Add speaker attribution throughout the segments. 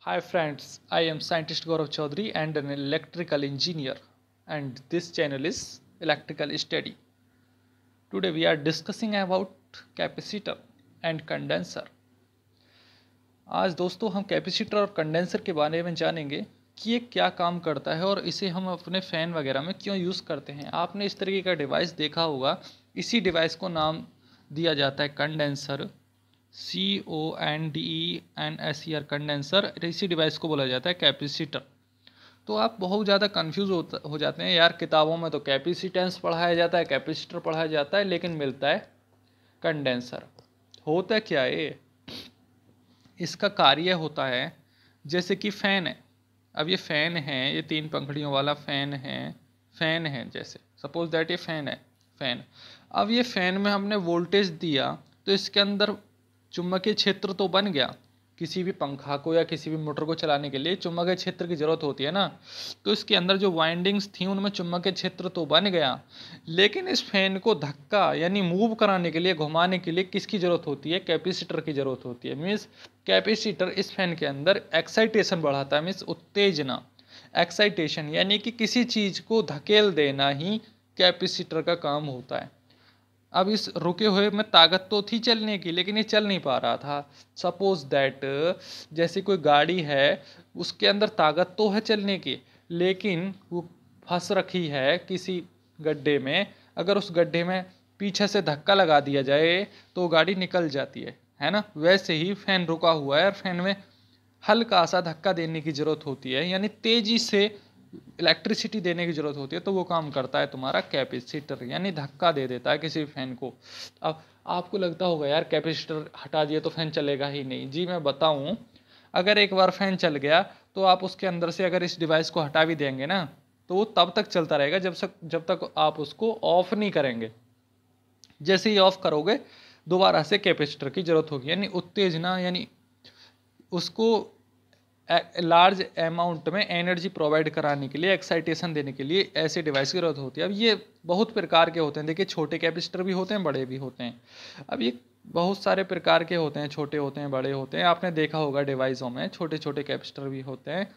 Speaker 1: Hi friends, I am scientist Gaurav Chaudhary and an electrical engineer, and this channel is Electrical Study. Today we are discussing about capacitor and condenser. आज दोस्तों हम capacitor और condenser के बारे में जानेंगे कि ये क्या काम करता है और इसे हम अपने फ़ैन वगैरह में क्यों यूज़ करते हैं। आपने इस तरीके का डिवाइस देखा होगा। इसी डिवाइस को नाम दिया जाता है कंडेंसर, CONDENSER कंडेंसर। इसी डिवाइस को बोला जाता है कैपेसिटर। तो आप बहुत ज़्यादा कंफ्यूज हो जाते हैं यार, किताबों में तो कैपेसिटेंस पढ़ाया जाता है, कैपेसिटर पढ़ाया जाता है, लेकिन मिलता है कंडेंसर। होता क्या है इसका कार्य होता है जैसे कि फ़ैन है। अब ये फ़ैन है, ये 3 पंखुड़ियों वाला फ़ैन है जैसे सपोज दैट ये फ़ैन। अब ये फ़ैन में हमने वोल्टेज दिया तो इसके अंदर चुंबकीय क्षेत्र तो बन गया। किसी भी पंखा को या किसी भी मोटर को चलाने के लिए चुंबकीय क्षेत्र की ज़रूरत होती है ना, तो इसके अंदर जो वाइंडिंग्स थी उनमें चुंबकीय क्षेत्र तो बन गया, लेकिन इस फैन को धक्का यानी मूव कराने के लिए, घुमाने के लिए किसकी ज़रूरत होती है? कैपेसिटर की ज़रूरत होती है। मीन्स कैपेसिटर इस फैन के अंदर एक्साइटेशन बढ़ाता है, मीन्स उत्तेजना, एक्साइटेशन यानी कि किसी चीज़ को धकेल देना ही कैपेसिटर का काम होता है। अब इस रुके हुए में ताकत तो थी चलने की, लेकिन ये चल नहीं पा रहा था। सपोज दैट जैसे कोई गाड़ी है, उसके अंदर ताकत तो है चलने की, लेकिन वो फंस रखी है किसी गड्ढे में। अगर उस गड्ढे में पीछे से धक्का लगा दिया जाए तो गाड़ी निकल जाती है ना। वैसे ही फैन रुका हुआ है और फैन में हल्का सा धक्का देने की ज़रूरत होती है, यानी तेज़ी से इलेक्ट्रिसिटी देने की ज़रूरत होती है, तो वो काम करता है तुम्हारा कैपेसिटर, यानी धक्का दे देता है किसी फैन को। अब आपको लगता होगा यार कैपेसिटर हटा दिए तो फैन चलेगा ही नहीं। जी मैं बताऊं, अगर एक बार फैन चल गया तो आप उसके अंदर से अगर इस डिवाइस को हटा भी देंगे ना, तो वो तब तक चलता रहेगा जब तक आप उसको ऑफ नहीं करेंगे। जैसे ही ऑफ करोगे दोबारा से कैपेसिटर की ज़रूरत होगी, यानी उत्तेजना, यानी उसको लार्ज अमाउंट में एनर्जी प्रोवाइड कराने के लिए, एक्साइटेशन देने के लिए ऐसे डिवाइस की ज़रूरत होती है। अब ये बहुत प्रकार के होते हैं। देखिए, छोटे कैपेसिटर भी होते हैं, बड़े भी होते हैं। अब ये बहुत सारे प्रकार के होते हैं, छोटे होते हैं, बड़े होते हैं। आपने देखा होगा डिवाइसों में छोटे छोटे कैपेसिटर भी होते हैं।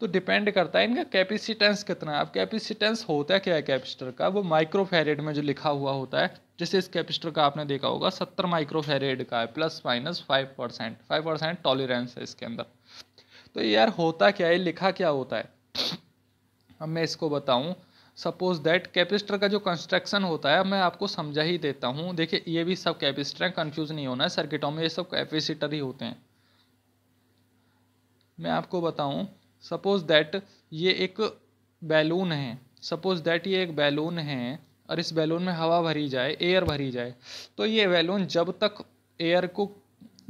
Speaker 1: तो डिपेंड करता है इनका कैपेसिटेंस कितना है। अब कैपेसिटेंस होता है क्या है कैपेसिटर का? वो माइक्रोफैरेड में जो लिखा हुआ होता है। जैसे इस कैपेसिटर का आपने देखा होगा 70 माइक्रोफैरेड का है, ±5%। 5% टॉलरेंस है इसके अंदर। तो यार होता क्या है, लिखा क्या होता है, अब मैं इसको बताऊं। सपोज दैट कैपेसिटर का जो कंस्ट्रक्शन होता है, मैं आपको समझा ही देता हूं। देखिए, ये भी सब कैपेसिटर हैं, कंफ्यूज नहीं होना है। सर्किटों में ये सब कैपेसिटर ही होते हैं। मैं आपको बताऊं, सपोज दैट ये एक बैलून है। सपोज दैट ये एक बैलून है और इस बैलून में हवा भरी जाए, एयर भरी जाए, तो ये बैलून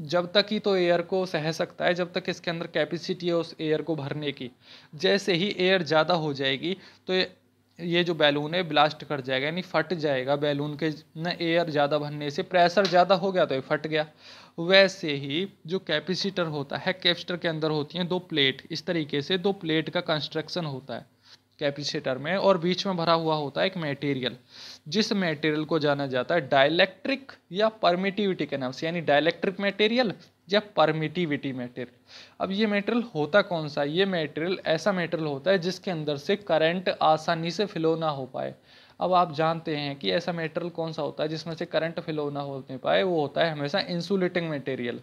Speaker 1: जब तक ही तो एयर को सह सकता है, जब तक इसके अंदर कैपेसिटी है उस एयर को भरने की। जैसे ही एयर ज़्यादा हो जाएगी तो ये जो बैलून है ब्लास्ट कर जाएगा, यानी फट जाएगा। बैलून के न एयर ज़्यादा भरने से प्रेशर ज़्यादा हो गया तो ये फट गया। वैसे ही जो कैपेसिटर होता है, कैपेसिटर के अंदर होती हैं 2 प्लेट। इस तरीके से 2 प्लेट का कंस्ट्रक्शन होता है कैपेसिटर में, और बीच में भरा हुआ होता है एक मटेरियल, जिस मटेरियल को जाना जाता है डाइलेक्ट्रिक या परमिटिविटी के नाम से, यानी डाइलेक्ट्रिक मटेरियल या परमिटिविटी मटेरियल। अब ये मटेरियल होता कौन सा? ये मटेरियल ऐसा मटेरियल होता है जिसके अंदर से करंट आसानी से फ्लो ना हो पाए। अब आप जानते हैं कि ऐसा मटेरियल कौन सा होता है जिसमें से करंट फ्लो ना होने पाए? वो होता है हमेशा इंसुलेटिंग मटेरियल,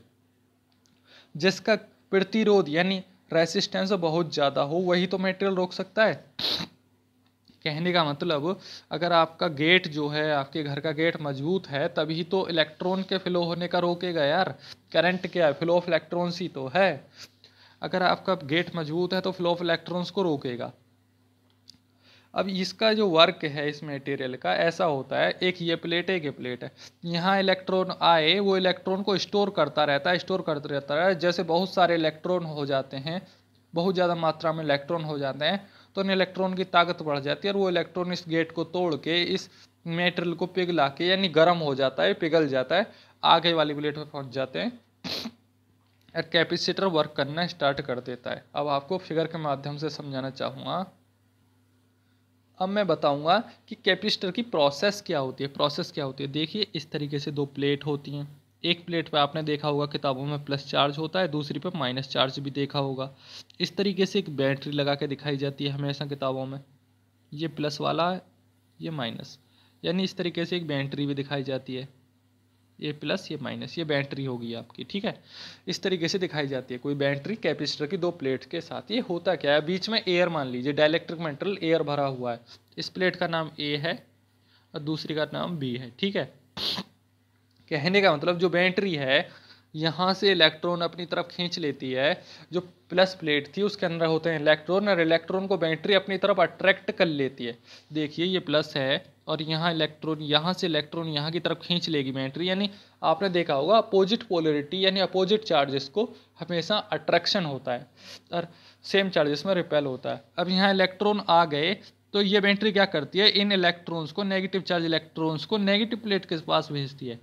Speaker 1: जिसका प्रतिरोध यानी रेसिस्टेंस बहुत ज़्यादा हो, वही तो मटेरियल रोक सकता है। कहने का मतलब, अगर आपका गेट जो है, आपके घर का गेट मजबूत है, तभी तो इलेक्ट्रॉन के फ्लो होने का रोकेगा यार। करंट क्या है? फ्लो ऑफ इलेक्ट्रॉन्स ही तो है। अगर आपका गेट मजबूत है तो फ्लो ऑफ इलेक्ट्रॉन्स को रोकेगा। अब इसका जो वर्क है इस मटेरियल का ऐसा होता है, एक ये प्लेट है, एक ये प्लेट है। यहाँ इलेक्ट्रॉन आए, वो इलेक्ट्रॉन को स्टोर करता रहता है, स्टोर करता रहता है। जैसे बहुत सारे इलेक्ट्रॉन हो जाते हैं, बहुत ज़्यादा मात्रा में इलेक्ट्रॉन हो जाते हैं, तो इन इलेक्ट्रॉन की ताकत बढ़ जाती है, और वो इलेक्ट्रॉन इस गेट को तोड़ के इस मेटेरियल को पिघला के, यानी गर्म हो जाता है, पिघल जाता है, आगे वाली प्लेट में पहुंच जाते हैं, और कैपेसिटर वर्क करना स्टार्ट कर देता है। अब आपको फिगर के माध्यम से समझाना चाहूँगा। अब मैं बताऊंगा कि कैपेसिटर की प्रोसेस क्या होती है। प्रोसेस क्या होती है, देखिए इस तरीके से 2 प्लेट होती हैं, एक प्लेट पे आपने देखा होगा किताबों में प्लस चार्ज होता है, दूसरी पे माइनस चार्ज भी देखा होगा। इस तरीके से एक बैटरी लगा के दिखाई जाती है हमेशा किताबों में, ये प्लस वाला है, ये माइनस, यानी इस तरीके से एक बैटरी भी दिखाई जाती है, ये प्लस ये माइनस, ये बैटरी होगी आपकी, ठीक है। इस तरीके से दिखाई जाती है कोई बैटरी कैपेसिटर की दो प्लेट के साथ। ये होता क्या है, बीच में एयर मान लीजिए, डाइलेक्ट्रिक मेटल एयर भरा हुआ है, इस प्लेट का नाम ए है और दूसरी का नाम बी है, ठीक है। कहने का मतलब जो बैटरी है यहाँ से इलेक्ट्रॉन अपनी तरफ खींच लेती है, जो प्लस प्लेट थी उसके अंदर होते हैं इलेक्ट्रॉन, और इलेक्ट्रॉन को बैटरी अपनी तरफ अट्रैक्ट कर लेती है। देखिए ये प्लस है और यहाँ इलेक्ट्रॉन, यहाँ से इलेक्ट्रॉन यहाँ की तरफ खींच लेगी बैटरी, यानी आपने देखा होगा अपोजिट पोलरिटी यानी अपोजिट चार्जेस को हमेशा अट्रैक्शन होता है और सेम चार्जेस में रिपेल होता है। अब यहाँ इलेक्ट्रॉन आ गए तो ये बैटरी क्या करती है, इन इलेक्ट्रॉन्स को, नेगेटिव चार्ज इलेक्ट्रॉन्स को नेगेटिव प्लेट के पास भेजती है।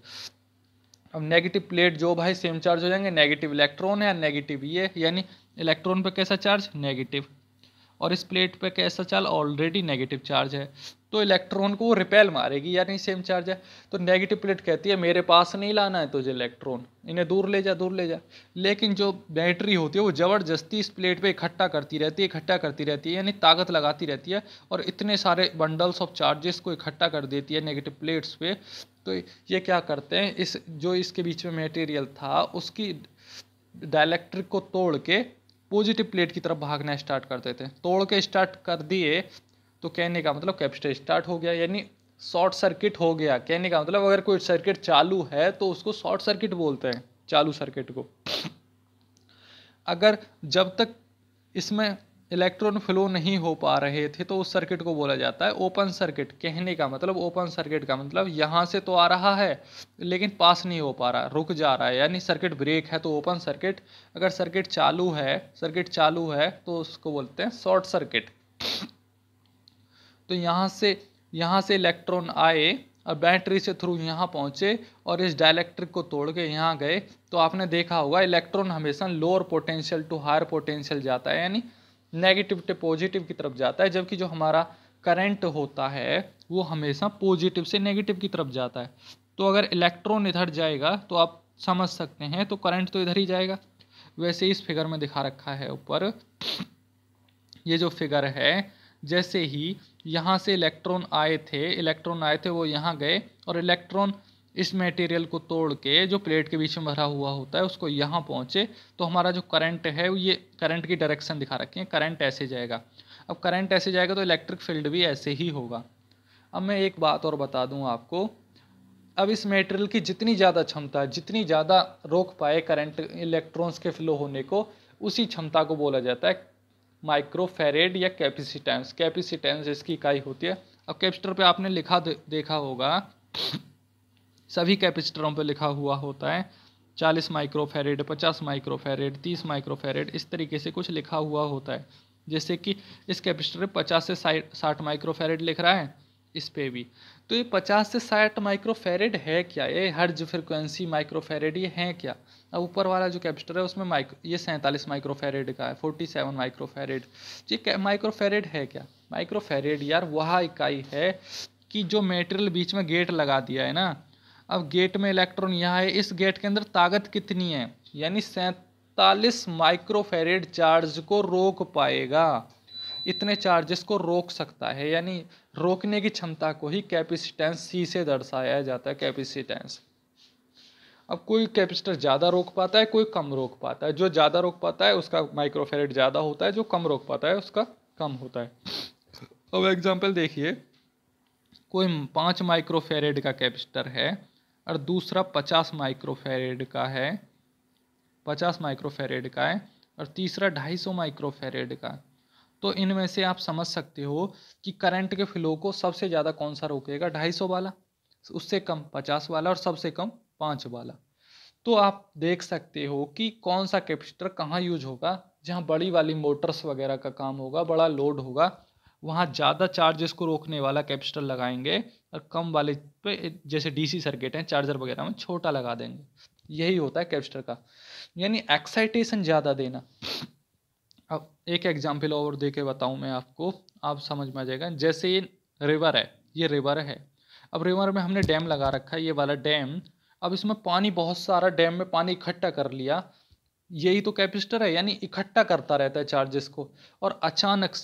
Speaker 1: अब नेगेटिव प्लेट जो भाई सेम चार्ज हो जाएंगे, नेगेटिव इलेक्ट्रॉन है या नेगेटिव ये, यानी इलेक्ट्रॉन पे कैसा चार्ज, नेगेटिव, और इस प्लेट पे कैसा चार्ज, ऑलरेडी नेगेटिव चार्ज है, तो इलेक्ट्रॉन को वो रिपेल मारेगी, यानी सेम चार्ज है। तो नेगेटिव प्लेट कहती है मेरे पास नहीं लाना है तुझे इलेक्ट्रॉन, इन्हें दूर ले जा, दूर ले जा। लेकिन जो बैटरी होती है वो ज़बरदस्ती इस प्लेट पे इकट्ठा करती रहती है, इकट्ठा करती रहती है, यानी ताकत लगाती रहती है और इतने सारे बंडल्स ऑफ चार्जेस को इकट्ठा कर देती है नेगेटिव प्लेट्स पे। तो ये क्या करते हैं, इस जो इसके बीच में मटेरियल था उसकी डाइलेक्ट्रिक को तोड़ के पॉजिटिव प्लेट की तरफ भागना स्टार्ट कर देते हैं। तोड़ के स्टार्ट कर दिए तो कहने का मतलब कैपेसिटर स्टार्ट हो गया, यानी शॉर्ट सर्किट हो गया। कहने का मतलब अगर कोई सर्किट चालू है तो उसको शॉर्ट सर्किट बोलते हैं, चालू सर्किट को। अगर जब तक इसमें इलेक्ट्रॉन फ्लो नहीं हो पा रहे थे तो उस सर्किट को बोला जाता है ओपन सर्किट। कहने का मतलब ओपन सर्किट का मतलब यहाँ से तो आ रहा है लेकिन पास नहीं हो पा रहा, रुक जा रहा है, यानी सर्किट ब्रेक है तो ओपन सर्किट। अगर सर्किट चालू है तो उसको बोलते हैं शॉर्ट सर्किट। तो यहाँ से इलेक्ट्रॉन आए और बैटरी से थ्रू यहाँ पहुँचे और इस डाइलेक्ट्रिक को तोड़ के यहाँ गए, तो आपने देखा होगा इलेक्ट्रॉन हमेशा lower potential to higher potential जाता है, यानी नेगेटिव से पॉजिटिव की तरफ जाता है, जबकि जो हमारा करंट होता है वो हमेशा पॉजिटिव से नेगेटिव की तरफ जाता है। तो अगर इलेक्ट्रॉन इधर जाएगा तो आप समझ सकते हैं तो करंट तो इधर ही जाएगा। वैसे इस फिगर में दिखा रखा है ऊपर, ये जो फिगर है, जैसे ही यहाँ से इलेक्ट्रॉन आए थे वो यहाँ गए और इलेक्ट्रॉन इस मटेरियल को तोड़ के जो प्लेट के बीच में भरा हुआ होता है उसको यहाँ पहुँचे, तो हमारा जो करंट है ये करंट की डायरेक्शन दिखा रखी है, करंट ऐसे जाएगा। अब करंट ऐसे जाएगा तो इलेक्ट्रिक फील्ड भी ऐसे ही होगा। अब मैं एक बात और बता दूँ आपको, अब इस मटेरियल की जितनी ज़्यादा क्षमता है, जितनी ज़्यादा रोक पाए करंट इलेक्ट्रॉन्स के फ्लो होने को, उसी क्षमता को बोला जाता है माइक्रोफैरेड या कैपेसिटेंस। कैपेसिटेंस इसकी इकाई होती है। अब कैपेसिटर पे आपने देखा होगा, सभी कैपेसिटरों पे लिखा हुआ होता है 40 माइक्रोफैरेड, 50 माइक्रोफैरेड, 30 माइक्रोफैरेड, इस तरीके से कुछ लिखा हुआ होता है। जैसे कि इस कैपेसिटर पे 50 से 60 माइक्रोफैरेड लिख रहा है, इस पे भी। तो ये 50 से 60 माइक्रोफैरेड है क्या, ये हर्ज फ्रिक्वेंसी माइक्रोफैरेड ये है क्या। अब ऊपर वाला जो कैपेसिटर है उसमें ये 47 माइक्रोफैरेड का है, 47 माइक्रोफैरेड। ये माइक्रोफैरेड है क्या, माइक्रोफैरेड यार वह इकाई है कि जो मेटेरियल बीच में गेट लगा दिया है ना, अब गेट में इलेक्ट्रॉन यहाँ है, इस गेट के अंदर ताकत कितनी है, यानी 47 माइक्रोफैरेड चार्ज को रोक पाएगा, इतने चार्जेस को रोक सकता है, यानी रोकने की क्षमता को ही कैपेसिटेंस सी से दर्शाया जाता है, कैपेसिटेंस। अब कोई कैपेसिटर ज़्यादा रोक पाता है, कोई कम रोक पाता है। जो ज़्यादा रोक पाता है उसका माइक्रोफैरेड ज़्यादा होता है, जो कम रोक पाता है उसका कम होता है। अब एग्जांपल देखिए, कोई 5 माइक्रोफैरेड का कैपेसिटर है और दूसरा 50 माइक्रोफैरेड का है, 50 माइक्रोफैरेड का है और तीसरा 250 माइक्रोफैरेड का। तो इनमें से आप समझ सकते हो कि करंट के फ्लो को सबसे ज़्यादा कौन सा रोकेगा, 250 वाला, उससे कम 50 वाला और सबसे कम 5 वाला। तो आप देख सकते हो कि कौन सा कैपेसिटर कहाँ यूज होगा, जहाँ बड़ी वाली मोटर्स वगैरह का काम होगा, बड़ा लोड होगा, वहाँ ज़्यादा चार्जेस को रोकने वाला कैपेसिटर लगाएंगे और कम वाले पे जैसे डीसी सर्किट हैं चार्जर वगैरह में छोटा लगा देंगे। यही होता है कैपेसिटर का, यानी एक्साइटेशन ज़्यादा देना। अब एक एग्जाम्पल और दे के बताऊँ मैं आपको, आप समझ में आ जाएगा। जैसे ये रिवर है, अब रिवर में हमने डैम लगा रखा है, ये वाला डैम। अब इसमें पानी बहुत सारा, डैम में पानी इकट्ठा कर लिया, यही तो कैपेसिटर है, यानी इकट्ठा करता रहता है चार्जेस को। और अचानक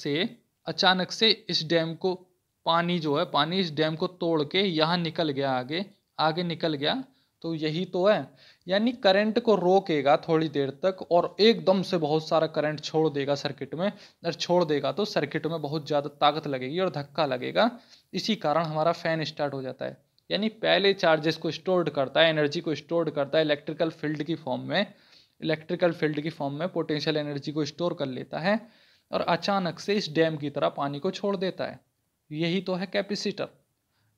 Speaker 1: से इस डैम को, पानी जो है, पानी इस डैम को तोड़ के यहाँ निकल गया, आगे आगे निकल गया। तो यही तो है, यानी करंट को रोकेगा थोड़ी देर तक और एकदम से बहुत सारा करंट छोड़ देगा सर्किट में। और छोड़ देगा तो सर्किट में बहुत ज़्यादा ताकत लगेगी और धक्का लगेगा, इसी कारण हमारा फैन स्टार्ट हो जाता है। यानी पहले चार्जेस को स्टोर्ड करता है, एनर्जी को स्टोर्ड करता है इलेक्ट्रिकल फील्ड की फॉर्म में, पोटेंशियल एनर्जी को स्टोर कर लेता है और अचानक से इस डैम की तरह पानी को छोड़ देता है। यही तो है कैपेसिटर,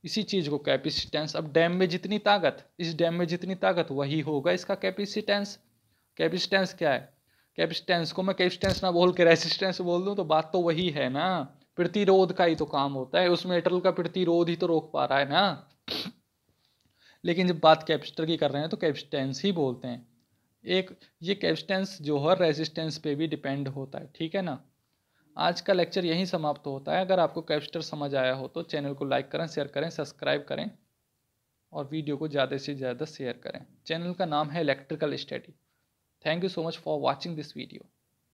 Speaker 1: इसी चीज़ को कैपेसिटेंस। अब डैम में जितनी ताकत, इस डैम में जितनी ताकत, वही होगा इसका कैपेसिटेंस। कैपेसिटेंस क्या है? कैपेसिटेंस को मैं कैपेसिटेंस ना बोल के रेसिस्टेंस बोल दूं तो बात तो वही है ना, प्रतिरोध का ही तो काम होता है, उस मेटल का प्रतिरोध ही तो रोक पा रहा है ना। लेकिन जब बात कैपेसिटर की कर रहे हैं तो कैपेसिटेंस ही बोलते हैं। एक ये कैपेसिटेंस जो है रेजिस्टेंस पे भी डिपेंड होता है, ठीक है ना। आज का लेक्चर यहीं समाप्त होता है। अगर आपको कैपेसिटर समझ आया हो तो चैनल को लाइक करें, शेयर करें, सब्सक्राइब करें और वीडियो को ज़्यादा से ज़्यादा शेयर करें। चैनल का नाम है electrical study. Thank you so much for watching this video.